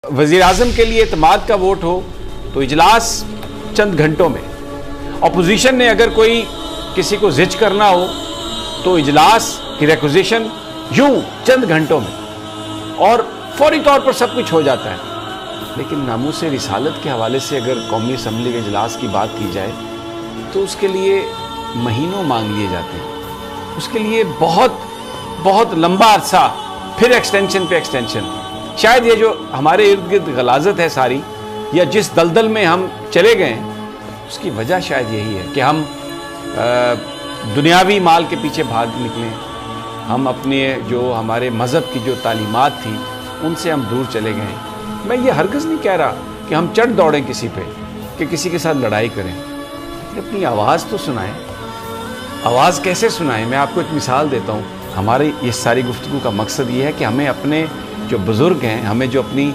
वज़ीर आज़म के लिए एतमाद का वोट हो तो इजलास चंद घंटों में, अपोजिशन ने अगर कोई किसी को जिच करना हो तो इजलास की रिक्विजिशन यूं चंद घंटों में और फौरी तौर पर सब कुछ हो जाता है। लेकिन नामूस रिसालत के हवाले से अगर कौमी असम्बली के इजलास की बात की जाए तो उसके लिए महीनों मांग लिए जाते हैं, उसके लिए बहुत बहुत लंबा अरसा, फिर एक्सटेंशन पे एक्सटेंशन। शायद ये जो हमारे इर्द गिर्द गलाजत है सारी, या जिस दलदल में हम चले गए उसकी वजह शायद यही है कि हम दुनियावी माल के पीछे भाग निकले, हम अपने जो हमारे मज़हब की जो तालीमात थी उनसे हम दूर चले गए। मैं ये हरगिज़ नहीं कह रहा कि हम चढ़ दौड़ें किसी पे, कि किसी के साथ लड़ाई करें, अपनी आवाज़ तो सुनाएं। आवाज़ कैसे सुनाएं? मैं आपको एक मिसाल देता हूँ। हमारी ये सारी गुफ्तगू का मकसद ये है कि हमें अपने जो बुज़ुर्ग हैं, हमें जो अपनी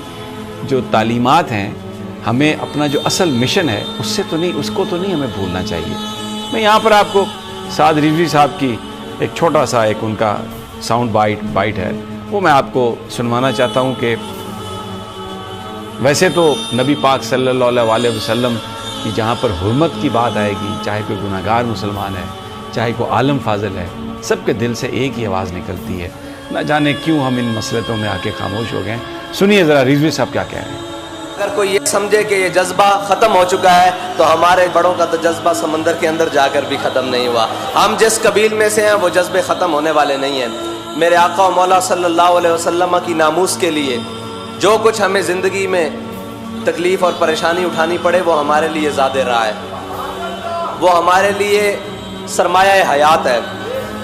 जो तालीमात हैं, हमें अपना जो असल मिशन है उसको तो नहीं हमें भूलना चाहिए। मैं यहाँ पर आपको साद रिजवी साहब की एक छोटा सा एक उनका साउंड बाइट है, वो मैं आपको सुनवाना चाहता हूँ कि वैसे तो नबी पाक सल्लल्लाहु अलैहि वसल्लम की जहाँ पर हुर्मत की बात आएगी, चाहे कोई गुनाहगार मुसलमान है, चाहे कोई आलम फाजिल है, सबके दिल से एक ही आवाज़ निकलती है। ना जाने क्यों हम इन मसलतों में आके खामोश हो गए। सुनिए ज़रा रिजवी साहब क्या कह रहे हैं। अगर कोई ये समझे कि ये जज्बा ख़त्म हो चुका है तो हमारे बड़ों का तो जज्बा समंदर के अंदर जाकर भी ख़त्म नहीं हुआ। हम जिस कबील में से हैं वो जज्बे ख़त्म होने वाले नहीं हैं। मेरे आका और मौला सल्लल्लाहु अलैहि वसल्लम की नामूस के लिए जो कुछ हमें ज़िंदगी में तकलीफ़ और परेशानी उठानी पड़े वो हमारे लिए ज़्यादा रहा है, वो हमारे लिए सरमाया हयात है,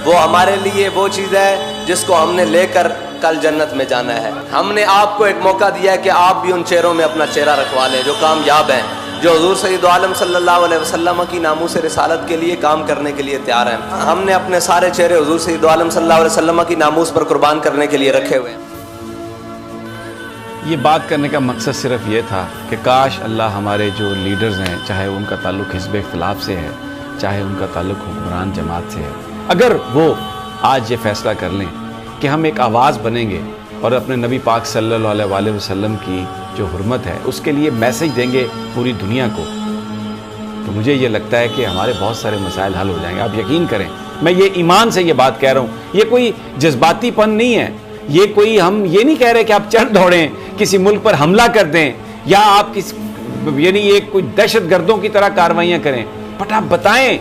वो हमारे लिए वो चीज़ है जिसको हमने लेकर कल जन्नत में जाना है। हमने आपको एक मौका दिया है कि आप भी उन चेहरों में अपना चेहरा रखवा लें जो कामयाब हैं, जो हुज़ूर सय्यद आलम सल्लल्लाहु अलैहि वसल्लम की नामूस रिसालत के लिए काम करने के लिए तैयार हैं। हमने अपने सारे चेहरे हुज़ूर सय्यद आलम सल्लल्लाहु अलैहि वसल्लम की नामूस पर कुर्बान करने के लिए रखे हुए हैं। ये बात करने का मकसद सिर्फ ये था कि काश अल्लाह हमारे जो लीडर्स हैं, चाहे उनका ताल्लुक़ हिज़्ब इख्तिलाफ से है, चाहे उनका ताल्लुक़ हुक्मरान जमात से है, अगर वो आज ये फ़ैसला कर लें कि हम एक आवाज़ बनेंगे और अपने नबी पाक सल्लल्लाहु अलैहि वसल्लम की जो हुर्मत है उसके लिए मैसेज देंगे पूरी दुनिया को, तो मुझे ये लगता है कि हमारे बहुत सारे मसाइल हल हो जाएंगे। आप यकीन करें, मैं ये ईमान से ये बात कह रहा हूँ, ये कोई जज्बातीपन नहीं है, ये कोई हम ये नहीं कह रहे कि आप चढ़ दौड़ें किसी मुल्क पर हमला कर दें या आप यानी ये कोई दहशत गर्दों की तरह कार्रवाइयाँ करें, बट आप बताएं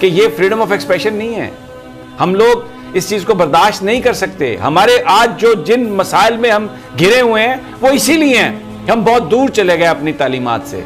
कि ये फ्रीडम ऑफ एक्सप्रेशन नहीं है। हम लोग इस चीज़ को बर्दाश्त नहीं कर सकते। हमारे आज जो जिन मसाइल में हम घिरे हुए हैं वो इसीलिए हैं, हम बहुत दूर चले गए अपनी तालीमात से।